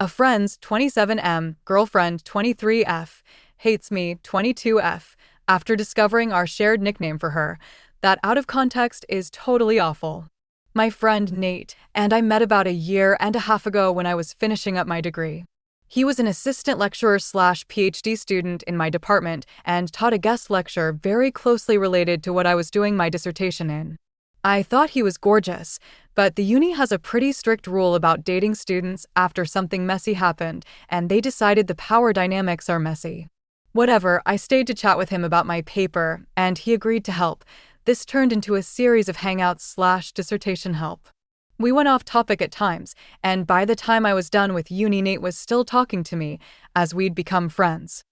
A friend's 27M, girlfriend 23F, hates me 22F, after discovering our shared nickname for her. That out of context is totally awful. My friend Nate and I met about a year and a half ago when I was finishing up my degree. He was an assistant lecturer / PhD student in my department and taught a guest lecture very closely related to what I was doing my dissertation in. I thought he was gorgeous, but the uni has a pretty strict rule about dating students after something messy happened, and they decided the power dynamics are messy. Whatever, I stayed to chat with him about my paper, and he agreed to help. This turned into a series of hangouts / dissertation help. We went off topic at times, and by the time I was done with uni, Nate was still talking to me, as we'd become friends.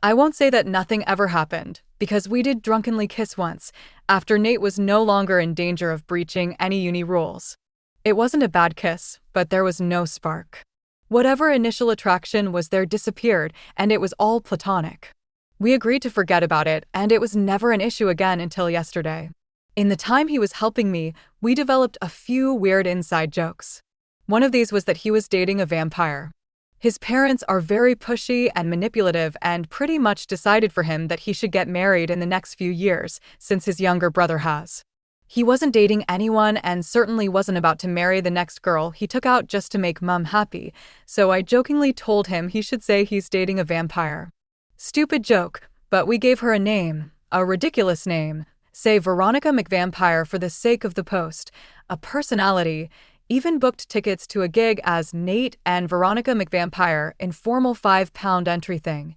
I won't say that nothing ever happened, because we did drunkenly kiss once, after Nate was no longer in danger of breaching any uni rules. It wasn't a bad kiss, but there was no spark. Whatever initial attraction was there disappeared, and it was all platonic. We agreed to forget about it, and it was never an issue again until yesterday. In the time he was helping me, we developed a few weird inside jokes. One of these was that he was dating a vampire. His parents are very pushy and manipulative and pretty much decided for him that he should get married in the next few years, since his younger brother has. He wasn't dating anyone and certainly wasn't about to marry the next girl he took out just to make mum happy, so I jokingly told him he should say he's dating a vampire. Stupid joke, but we gave her a name, a ridiculous name, say Veronica McVampire for the sake of the post, a personality, even booked tickets to a gig as Nate and Veronica McVampire, informal £5 entry thing.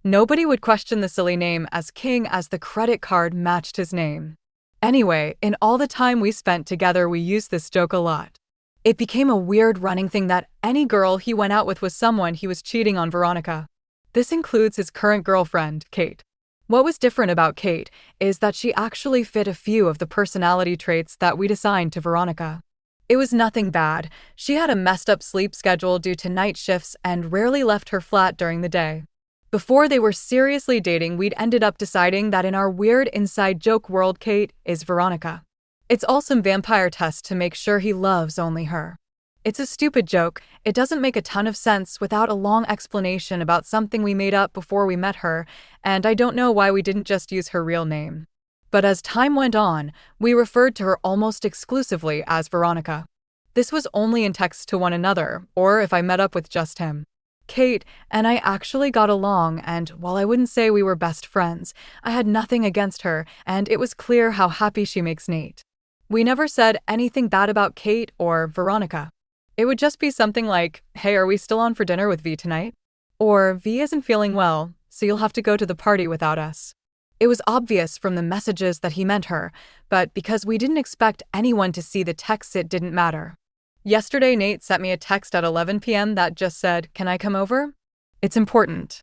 Nobody would question the silly name as king as the credit card matched his name. Anyway, in all the time we spent together we used this joke a lot. It became a weird running thing that any girl he went out with was someone he was cheating on Veronica. This includes his current girlfriend, Kate. What was different about Kate is that she actually fit a few of the personality traits that we'd assigned to Veronica. It was nothing bad. She had a messed up sleep schedule due to night shifts and rarely left her flat during the day. Before they were seriously dating, we'd ended up deciding that in our weird inside joke world, Kate is Veronica. It's also some vampire test to make sure he loves only her. It's a stupid joke. It doesn't make a ton of sense without a long explanation about something we made up before we met her, and I don't know why we didn't just use her real name. But as time went on, we referred to her almost exclusively as Veronica. This was only in text to one another, or if I met up with just him. Kate and I actually got along, and while I wouldn't say we were best friends, I had nothing against her, and it was clear how happy she makes Nate. We never said anything bad about Kate or Veronica. It would just be something like, "Hey, are we still on for dinner with V tonight?" Or, "V isn't feeling well, so you'll have to go to the party without us." It was obvious from the messages that he meant her, but because we didn't expect anyone to see the texts, it didn't matter. Yesterday, Nate sent me a text at 11 p.m. that just said, "Can I come over?" It's important.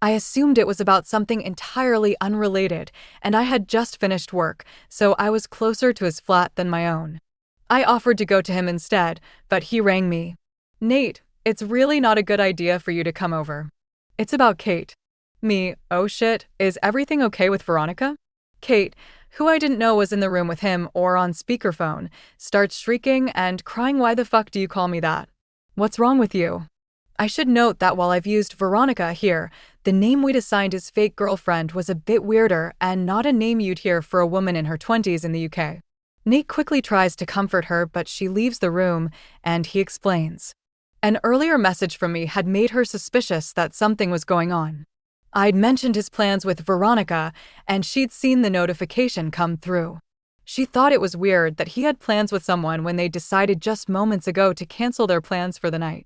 I assumed it was about something entirely unrelated, and I had just finished work, so I was closer to his flat than my own. I offered to go to him instead, but he rang me. "Nate, it's really not a good idea for you to come over. It's about Kate." Me, "Oh shit, is everything okay with Veronica?" Kate, who I didn't know was in the room with him or on speakerphone, starts shrieking and crying, "Why the fuck do you call me that? What's wrong with you?" I should note that while I've used Veronica here, the name we'd assigned his fake girlfriend was a bit weirder and not a name you'd hear for a woman in her 20s in the UK. Nate quickly tries to comfort her, but she leaves the room, and he explains. An earlier message from me had made her suspicious that something was going on. I'd mentioned his plans with Veronica, and she'd seen the notification come through. She thought it was weird that he had plans with someone when they decided just moments ago to cancel their plans for the night.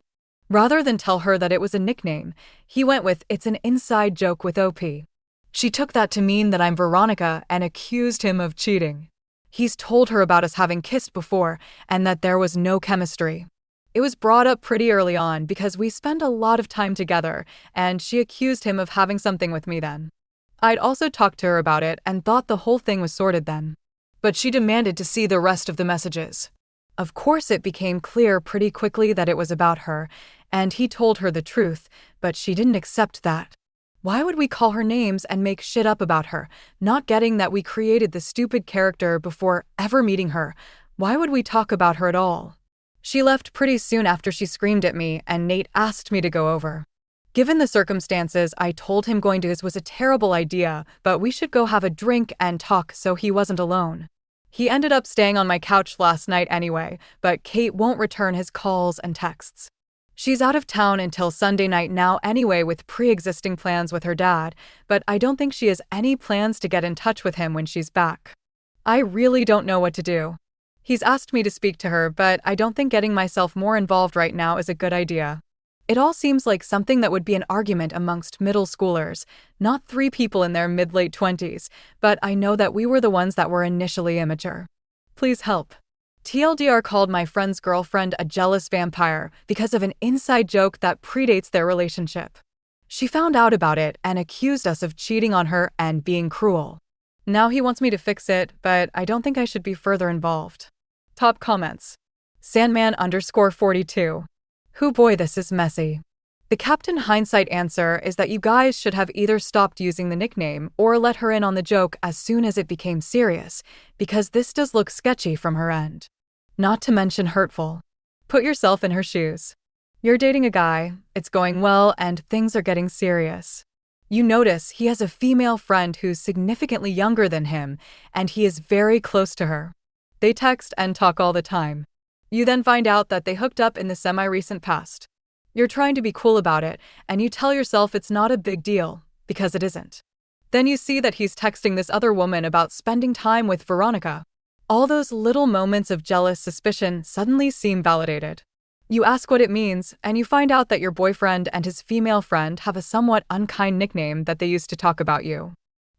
Rather than tell her that it was a nickname, he went with, "It's an inside joke with OP." She took that to mean that I'm Veronica and accused him of cheating. He's told her about us having kissed before and that there was no chemistry. It was brought up pretty early on because we spend a lot of time together, and she accused him of having something with me then. I'd also talked to her about it and thought the whole thing was sorted then. But she demanded to see the rest of the messages. Of course, it became clear pretty quickly that it was about her, and he told her the truth, but she didn't accept that. Why would we call her names and make shit up about her, not getting that we created the stupid character before ever meeting her? Why would we talk about her at all? She left pretty soon after she screamed at me, and Nate asked me to go over. Given the circumstances, I told him going to his was a terrible idea, but we should go have a drink and talk so he wasn't alone. He ended up staying on my couch last night anyway, but Kate won't return his calls and texts. She's out of town until Sunday night now anyway with pre-existing plans with her dad, but I don't think she has any plans to get in touch with him when she's back. I really don't know what to do. He's asked me to speak to her, but I don't think getting myself more involved right now is a good idea. It all seems like something that would be an argument amongst middle schoolers, not 3 people in their mid-late 20s, but I know that we were the ones that were initially immature. Please help. TLDR called my friend's girlfriend a jealous vampire because of an inside joke that predates their relationship. She found out about it and accused us of cheating on her and being cruel. Now he wants me to fix it, but I don't think I should be further involved. Top comments. Sandman_42. Hoo boy, this is messy. The Captain Hindsight answer is that you guys should have either stopped using the nickname or let her in on the joke as soon as it became serious, because this does look sketchy from her end. Not to mention hurtful. Put yourself in her shoes. You're dating a guy, it's going well, and things are getting serious. You notice he has a female friend who's significantly younger than him, and he is very close to her. They text and talk all the time. You then find out that they hooked up in the semi-recent past. You're trying to be cool about it, and you tell yourself it's not a big deal, because it isn't. Then you see that he's texting this other woman about spending time with Veronica. All those little moments of jealous suspicion suddenly seem validated. You ask what it means, and you find out that your boyfriend and his female friend have a somewhat unkind nickname that they used to talk about you.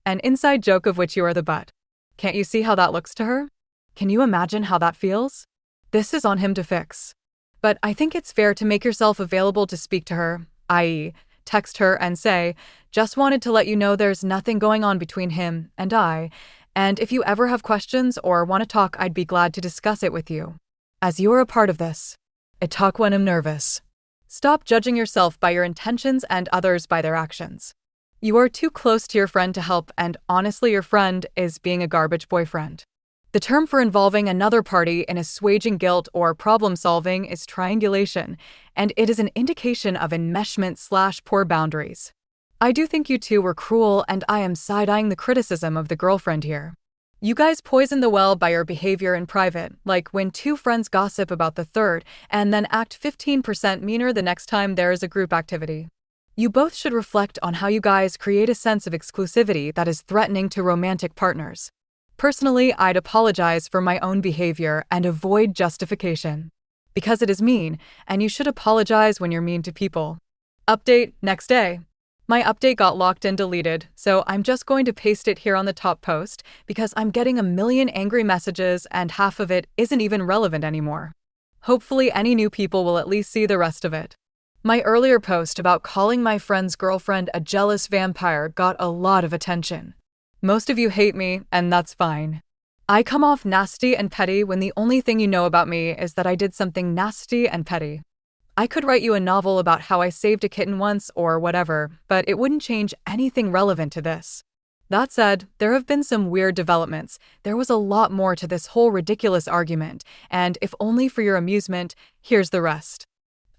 An inside joke of which you are the butt. Can't you see how that looks to her? Can you imagine how that feels? This is on him to fix. But I think it's fair to make yourself available to speak to her, i.e., text her and say, just wanted to let you know there's nothing going on between him and I, and if you ever have questions or want to talk, I'd be glad to discuss it with you. As you're a part of this. I talk when I'm nervous. Stop judging yourself by your intentions and others by their actions. You are too close to your friend to help, and honestly, your friend is being a garbage boyfriend. The term for involving another party in assuaging guilt or problem-solving is triangulation, and it is an indication of enmeshment/poor boundaries. I do think you two were cruel, and I am side-eyeing the criticism of the girlfriend here. You guys poison the well by your behavior in private, like when 2 friends gossip about the third and then act 15% meaner the next time there is a group activity. You both should reflect on how you guys create a sense of exclusivity that is threatening to romantic partners. Personally, I'd apologize for my own behavior and avoid justification. Because it is mean, and you should apologize when you're mean to people. Update, next day. My update got locked and deleted, so I'm just going to paste it here on the top post because I'm getting a million angry messages and half of it isn't even relevant anymore. Hopefully any new people will at least see the rest of it. My earlier post about calling my friend's girlfriend a jealous vampire got a lot of attention. Most of you hate me, and that's fine. I come off nasty and petty when the only thing you know about me is that I did something nasty and petty. I could write you a novel about how I saved a kitten once or whatever, but it wouldn't change anything relevant to this. That said, there have been some weird developments. There was a lot more to this whole ridiculous argument, and if only for your amusement, here's the rest.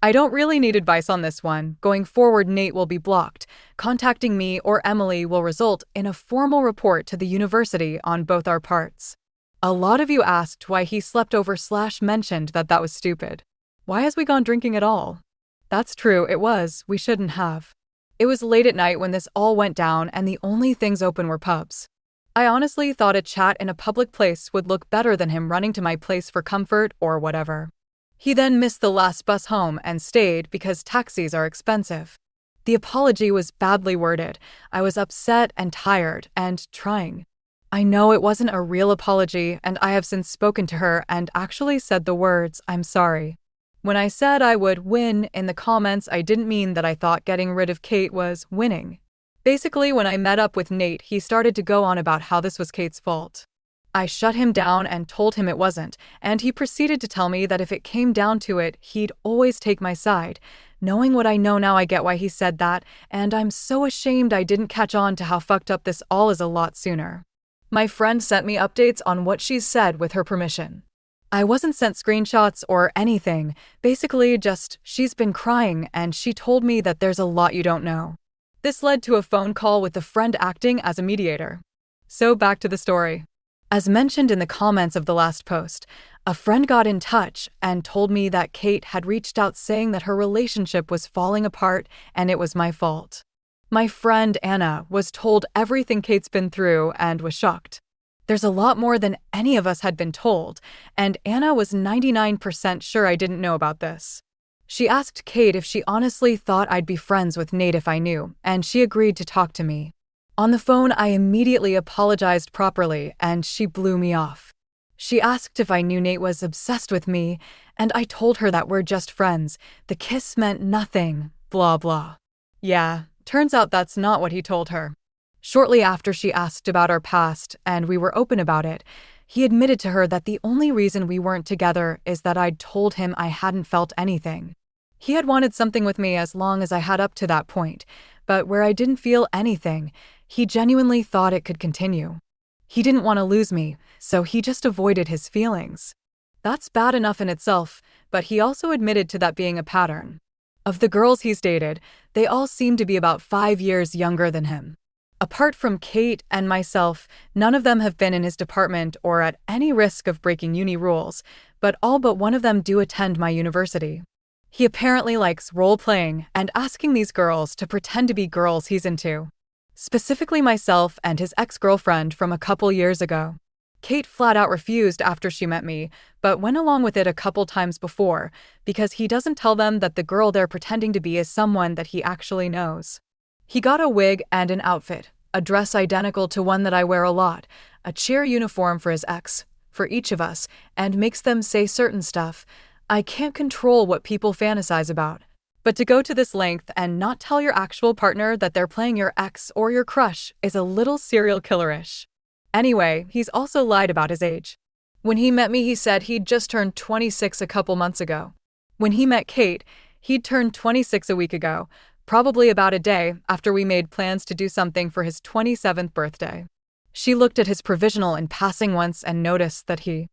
I don't really need advice on this one. Going forward, Nate will be blocked. Contacting me or Emily will result in a formal report to the university on both our parts. A lot of you asked why he slept over/mentioned that was stupid. Why has we gone drinking at all? That's true, it was. We shouldn't have. It was late at night when this all went down and the only things open were pubs. I honestly thought a chat in a public place would look better than him running to my place for comfort or whatever. He then missed the last bus home and stayed because taxis are expensive. The apology was badly worded. I was upset and tired and trying. I know it wasn't a real apology, and I have since spoken to her and actually said the words, "I'm sorry." When I said I would win in the comments, I didn't mean that I thought getting rid of Kate was winning. Basically, when I met up with Nate, he started to go on about how this was Kate's fault. I shut him down and told him it wasn't, and he proceeded to tell me that if it came down to it, he'd always take my side. Knowing what I know now, I get why he said that, and I'm so ashamed I didn't catch on to how fucked up this all is a lot sooner. My friend sent me updates on what she's said with her permission. I wasn't sent screenshots or anything. Basically, just, she's been crying and she told me that there's a lot you don't know. This led to a phone call with a friend acting as a mediator. So back to the story. As mentioned in the comments of the last post, a friend got in touch and told me that Kate had reached out saying that her relationship was falling apart and it was my fault. My friend Anna was told everything Kate's been through and was shocked. There's a lot more than any of us had been told, and Anna was 99% sure I didn't know about this. She asked Kate if she honestly thought I'd be friends with Nate if I knew, and she agreed to talk to me. On the phone, I immediately apologized properly, and she blew me off. She asked if I knew Nate was obsessed with me, and I told her that we're just friends. The kiss meant nothing, blah blah. Yeah, turns out that's not what he told her. Shortly after she asked about our past, and we were open about it, he admitted to her that the only reason we weren't together is that I'd told him I hadn't felt anything. He had wanted something with me as long as I had up to that point, but where I didn't feel anything, he genuinely thought it could continue. He didn't want to lose me, so he just avoided his feelings. That's bad enough in itself, but he also admitted to that being a pattern. Of the girls he's dated, they all seem to be about 5 years younger than him. Apart from Kate and myself, none of them have been in his department or at any risk of breaking uni rules, but all but one of them do attend my university. He apparently likes role-playing and asking these girls to pretend to be girls he's into. Specifically myself and his ex-girlfriend from a couple years ago. Kate flat out refused after she met me, but went along with it a couple times before, because he doesn't tell them that the girl they're pretending to be is someone that he actually knows. He got a wig and an outfit, a dress identical to one that I wear a lot, a cheer uniform for his ex, for each of us, and makes them say certain stuff. I can't control what people fantasize about. But to go to this length and not tell your actual partner that they're playing your ex or your crush is a little serial killer-ish. Anyway, he's also lied about his age. When he met me, he said he'd just turned 26 a couple months ago. When he met Kate, he'd turned 26 a week ago, probably about a day after we made plans to do something for his 27th birthday. She looked at his provisional in passing once and noticed that he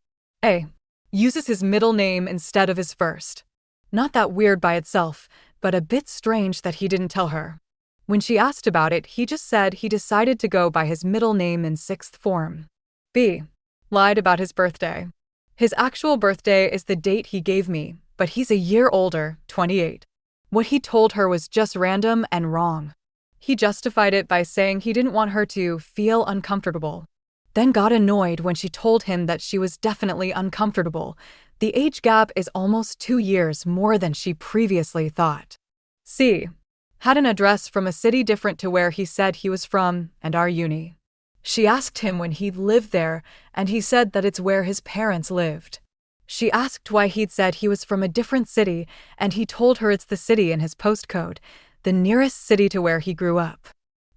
uses his middle name instead of his first. Not that weird by itself, but a bit strange that he didn't tell her. When she asked about it, he just said he decided to go by his middle name in sixth form. Lied about his birthday. His actual birthday is the date he gave me, but he's a year older, 28. What he told her was just random and wrong. He justified it by saying he didn't want her to feel uncomfortable. Then got annoyed when she told him that she was definitely uncomfortable. The age gap is almost 2 years more than she previously thought. C. Had an address from a city different to where he said he was from and our uni. She asked him when he'd lived there, and he said that it's where his parents lived. She asked why he'd said he was from a different city, and he told her it's the city in his postcode, the nearest city to where he grew up.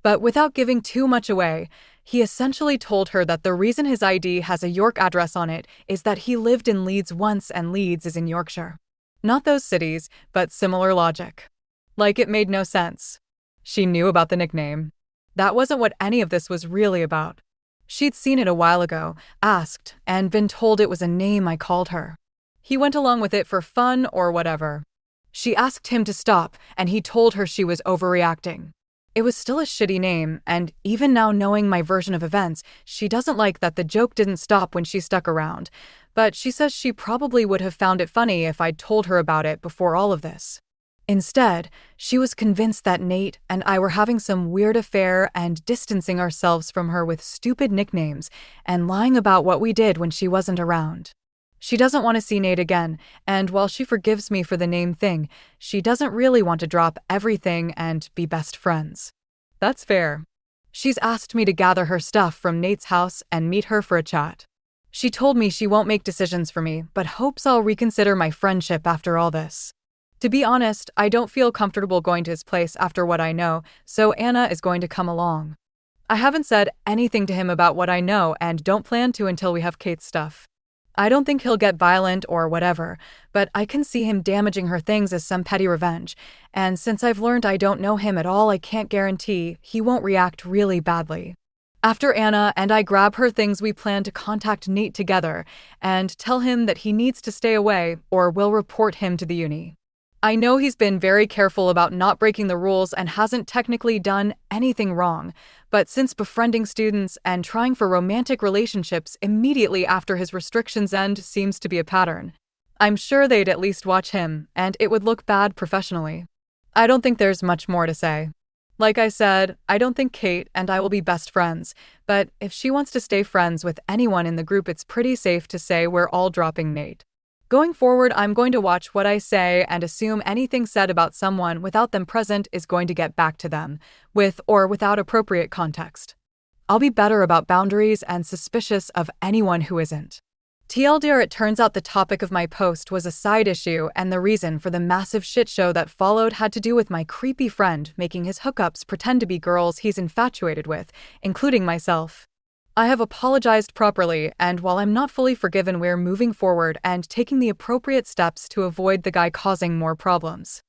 But without giving too much away, he essentially told her that the reason his ID has a York address on it is that he lived in Leeds once and Leeds is in Yorkshire. Not those cities, but similar logic. Like it made no sense. She knew about the nickname. That wasn't what any of this was really about. She'd seen it a while ago, asked, and been told it was a name I called her. He went along with it for fun or whatever. She asked him to stop, and he told her she was overreacting. It was still a shitty name, and even now knowing my version of events, she doesn't like that the joke didn't stop when she stuck around, but she says she probably would have found it funny if I'd told her about it before all of this. Instead, she was convinced that Nate and I were having some weird affair and distancing ourselves from her with stupid nicknames and lying about what we did when she wasn't around. She doesn't want to see Nate again, and while she forgives me for the name thing, she doesn't really want to drop everything and be best friends. That's fair. She's asked me to gather her stuff from Nate's house and meet her for a chat. She told me she won't make decisions for me, but hopes I'll reconsider my friendship after all this. To be honest, I don't feel comfortable going to his place after what I know, so Anna is going to come along. I haven't said anything to him about what I know and don't plan to until we have Kate's stuff. I don't think he'll get violent or whatever, but I can see him damaging her things as some petty revenge, and since I've learned I don't know him at all, I can't guarantee he won't react really badly. After Anna and I grab her things, we plan to contact Nate together and tell him that he needs to stay away or we'll report him to the uni. I know he's been very careful about not breaking the rules and hasn't technically done anything wrong, but since befriending students and trying for romantic relationships immediately after his restrictions end seems to be a pattern, I'm sure they'd at least watch him, and it would look bad professionally. I don't think there's much more to say. Like I said, I don't think Kate and I will be best friends, but if she wants to stay friends with anyone in the group, it's pretty safe to say we're all dropping Nate. Going forward, I'm going to watch what I say and assume anything said about someone without them present is going to get back to them, with or without appropriate context. I'll be better about boundaries and suspicious of anyone who isn't. TLDR, it turns out the topic of my post was a side issue, and the reason for the massive shit show that followed had to do with my creepy friend making his hookups pretend to be girls he's infatuated with, including myself. I have apologized properly, and while I'm not fully forgiven, we're moving forward and taking the appropriate steps to avoid the guy causing more problems.